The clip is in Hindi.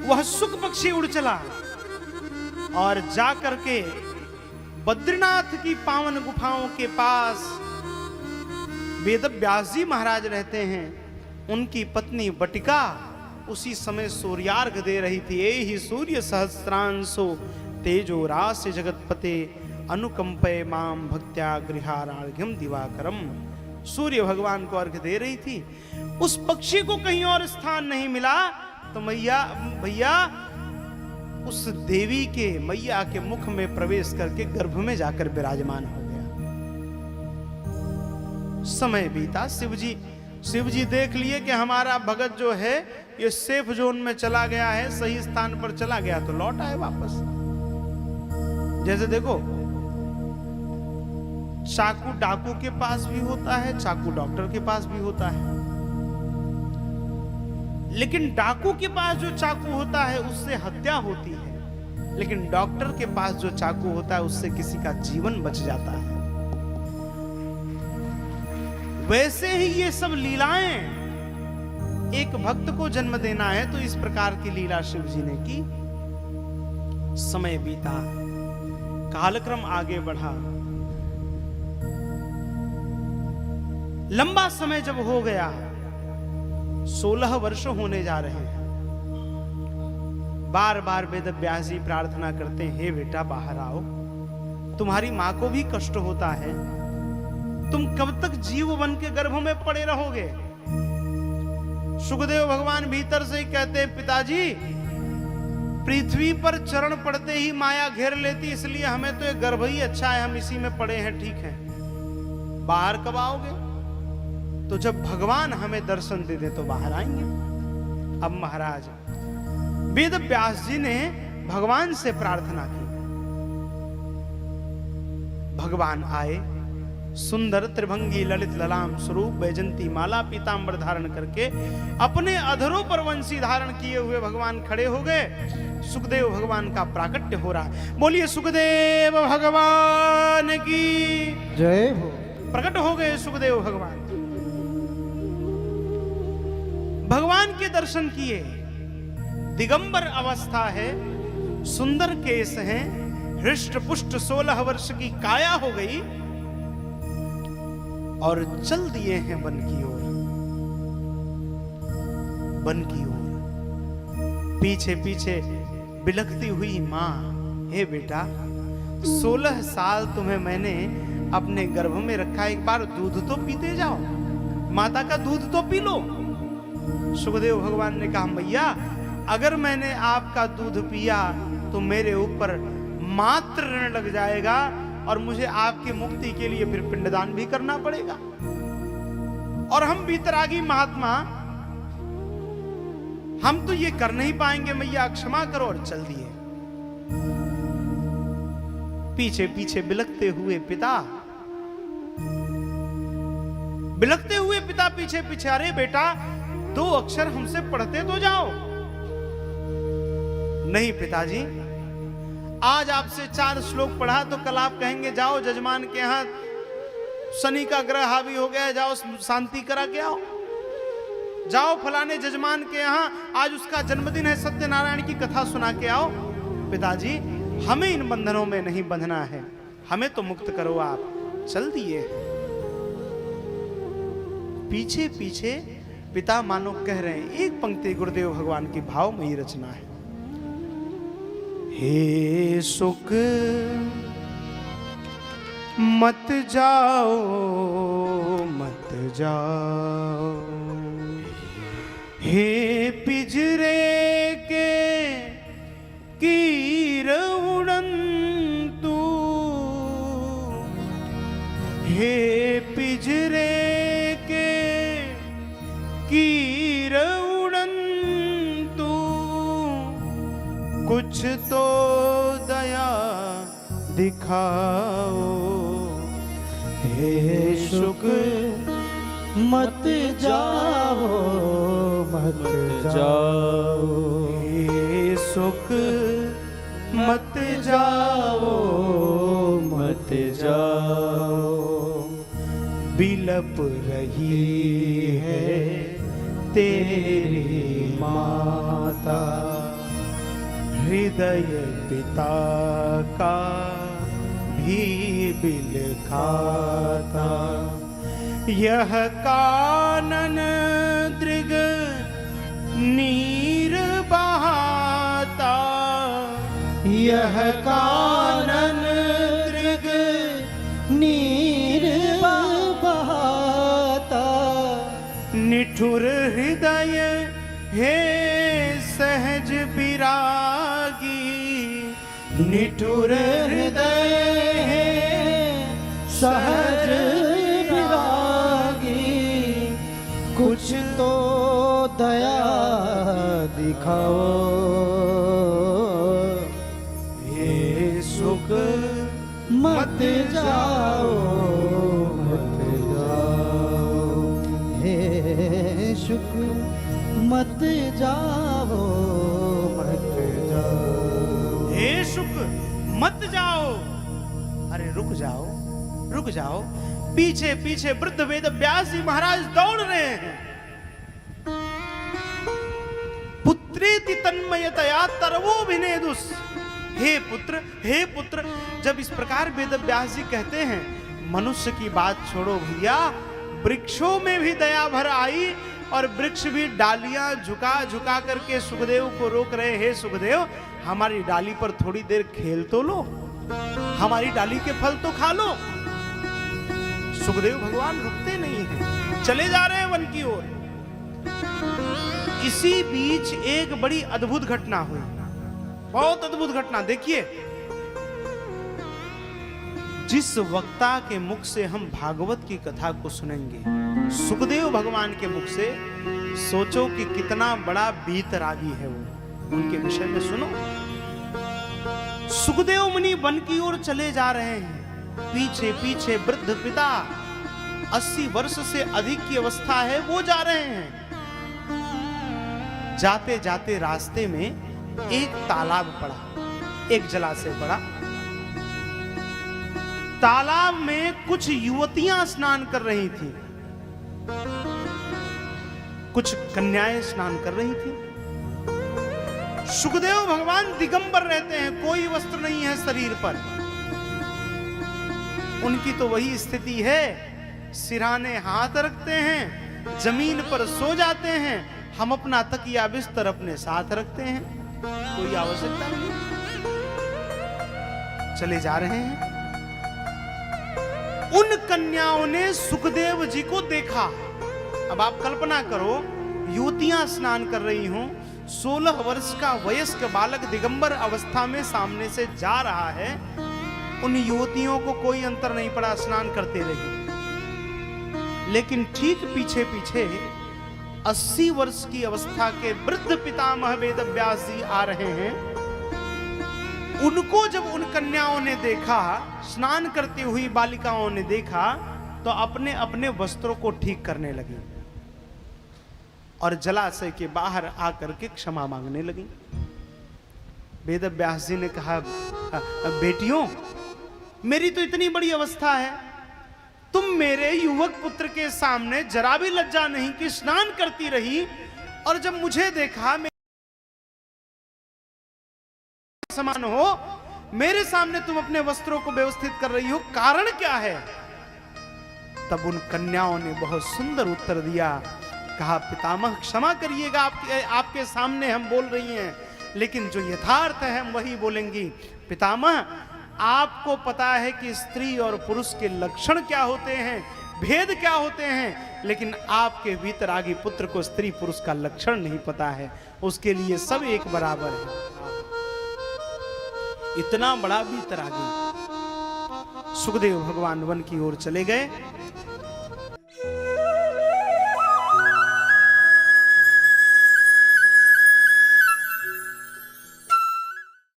वह सुख पक्षी उड़ चला और जा करके बद्रीनाथ की पावन गुफाओं के पास वेद व्यास जी महाराज रहते हैं। उनकी पत्नी बटिका उसी समय सूर्यार्घ दे रही थी। ये ही सूर्य सहस्रांशो तेजो रास जगतपते अनुकंपय माम भक्त्या गृहारार्घ्यम दिवाकरम। सूर्य भगवान को अर्घ दे रही थी। उस पक्षी को कहीं और स्थान नहीं मिला तो भैया उस देवी के मैया के मुख में प्रवेश करके गर्भ में जाकर विराजमान हो गया। समय बीता, शिव जी देख लिए कि हमारा भगत जो है ये सेफ जोन में चला गया है, सही स्थान पर चला गया, तो लौट आए वापस। जैसे देखो चाकू डाकू के पास भी होता है, चाकू डॉक्टर के पास भी होता है, लेकिन डाकू के पास जो चाकू होता है उससे हत्या होती है, लेकिन डॉक्टर के पास जो चाकू होता है उससे किसी का जीवन बच जाता है। वैसे ही ये सब लीलाएं, एक भक्त को जन्म देना है तो इस प्रकार की लीला शिव जी ने की। समय बीता, कालक्रम आगे बढ़ा। लंबा समय जब हो गया, 16 वर्ष होने जा रहे हैं, बार बार वेद व्यास जी प्रार्थना करते हैं, हे बेटा बाहर आओ, तुम्हारी मां को भी कष्ट होता है, तुम कब तक जीव बन के गर्भ में पड़े रहोगे। सुखदेव भगवान भीतर से ही कहते हैं, पिताजी पृथ्वी पर चरण पड़ते ही माया घेर लेती, इसलिए हमें तो ये गर्भ ही अच्छा है, हम इसी में पड़े हैं, ठीक है, बाहर कब आओगे। तो जब भगवान हमें दर्शन दे दे तो बाहर आएंगे। अब महाराज वेद व्यास जी ने भगवान से प्रार्थना की। भगवान आए, सुंदर त्रिभंगी ललित ललाम स्वरूप वैजंती माला पीतांबर धारण करके अपने अधरों पर वंशी धारण किए हुए भगवान खड़े हो गए। सुखदेव भगवान का प्राकट्य हो रहा है। बोलिए सुखदेव भगवान की जय हो। प्रकट हो गए सुखदेव भगवान। भगवान के दर्शन किए। दिगंबर अवस्था है, सुंदर केस हैं, हृष्ट पुष्ट 16 वर्ष की काया हो गई और चल दिए हैं वन की ओर। वन की ओर पीछे पीछे बिलखती हुई मां, हे बेटा 16 साल तुम्हें मैंने अपने गर्भ में रखा, एक बार दूध तो पीते जाओ, माता का दूध तो पी लो। सुखदेव भगवान ने कहा, मैया अगर मैंने आपका दूध पिया तो मेरे ऊपर मात्र ऋण लग जाएगा और मुझे आपकी मुक्ति के लिए फिर पिंडदान भी करना पड़ेगा, और हम बीतरागी महात्मा हम तो ये कर नहीं पाएंगे, मैया क्षमा करो। और चल दिए। पीछे पीछे बिलखते हुए पिता पीछे पीछे, अरे बेटा 2 अक्षर हमसे पढ़ते तो जाओ। नहीं पिताजी, आज आपसे 4 श्लोक पढ़ा तो कल आप कहेंगे जाओ जजमान के यहाँ शनि का ग्रह हावी हो गया, जाओ शांति करा के आओ, जाओ फलाने जजमान के यहाँ आज उसका जन्मदिन है, सत्यनारायण की कथा सुना के आओ। पिताजी हमें इन बंधनों में नहीं बंधना है, हमें तो मुक्त करो आप। चल दिए। पीछे पीछे पिता मानो कह रहे हैं, एक पंक्ति गुरुदेव भगवान की भावमयी रचना है। हे सुख मत जाओ मत जाओ, हे पिंजरे के कीर उड़न्तु, हे पिंजरे के कीर उड़न्तु, कुछ तो दया दिखाओ। हे सुख मत जाओ मत जाओ, हे सुख मत जाओ मत जाओ, बिलप रही है तेरी माता। हृदय पिता का भी बिल खाता, यह कानन दृग नीर बहाता, यह कानन दृग नीर बहाता, निठुर हृदय हे सहज विरागी, निठुर हृदय हे सहज विरागी, कुछ तो दया दिखाओ, हे सुख मत जाओ, मत जाओ, हे सुख मत जाओ, मत जाओ, हे सुख मत जाओ। अरे रुक जाओ, रुक जाओ। पीछे पीछे वृद्ध वेद व्यास जी महाराज दौड़ रहे हैं। पुत्रेति तन्मयतया तरवोभिनेदुस, हे पुत्र, हे पुत्र। जब इस प्रकार वेद व्यास जी कहते हैं, मनुष्य की बात छोड़ो भैया, वृक्षों में भी दया भर आई और वृक्ष भी डालियां झुका झुका करके सुखदेव को रोक रहे। हे सुखदेव, हमारी डाली पर थोड़ी देर खेल तो लो, हमारी डाली के फल तो खा लो। सुखदेव भगवान रुकते नहीं हैं, चले जा रहे हैं वन की ओर। इसी बीच एक बड़ी अद्भुत घटना हुई, बहुत अद्भुत घटना। देखिए, जिस वक्ता के मुख से हम भागवत की कथा को सुनेंगे, सुखदेव भगवान के मुख से, सोचो कि कितना बड़ा बीतरागी है वो। उनके विषय में सुनो। सुखदेव मुनि वन की ओर चले जा रहे हैं। पीछे पीछे वृद्ध पिता, 80 वर्ष से अधिक की अवस्था है, वो जा रहे हैं। जाते जाते रास्ते में एक तालाब पड़ा, एक जलाशय पड़ा। तालाब में कुछ युवतियां स्नान कर रही थी, कुछ कन्याएं स्नान कर रही थी। सुखदेव भगवान दिगंबर रहते हैं, कोई वस्त्र नहीं है शरीर पर। उनकी तो वही स्थिति है, सिरहाने हाथ रखते हैं, जमीन पर सो जाते हैं। हम अपना तकिया बिस्तर अपने साथ रखते हैं, कोई आवश्यकता नहीं। चले जा रहे हैं। उन कन्याओं ने सुखदेव जी को देखा। अब आप कल्पना करो, युवतियां स्नान कर रही हों, 16 वर्ष का वयस्क बालक दिगंबर अवस्था में सामने से जा रहा है। उन युवतियों को कोई अंतर नहीं पड़ा, स्नान करते रहे। लेकिन ठीक पीछे पीछे 80 वर्ष की अवस्था के वृद्ध पितामह वेद व्यास जी आ रहे हैं। उनको जब उन कन्याओं ने देखा, स्नान करती हुई बालिकाओं ने देखा, तो अपने अपने वस्त्रों को ठीक करने लगी और जलाशय के बाहर आकर के क्षमा मांगने लगी। वेद व्यास जी ने कहा, बेटियों, मेरी तो इतनी बड़ी अवस्था है, तुम मेरे युवक पुत्र के सामने जरा भी लज्जा नहीं कि स्नान करती रही, और जब मुझे देखा समान हो, मेरे सामने तुम अपने वस्त्रों को व्यवस्थित कर रही हो, कारण क्या है? तब उन कन्याओं ने बहुत सुंदर उत्तर दिया। कहा, पितामह क्षमा करिएगा, आपके सामने हम बोल रही हैं, लेकिन जो यथार्थ है हम वही बोलेंगी। पितामह, आपको पता है कि स्त्री और पुरुष के लक्षण क्या होते हैं, भेद क्या होते हैं, लेकिन आपके वीतरागी पुत्र को स्त्री पुरुष का लक्षण नहीं पता है, उसके लिए सब एक बराबर है। इतना बड़ा वीतरागी। सुखदेव भगवान वन की ओर चले गए।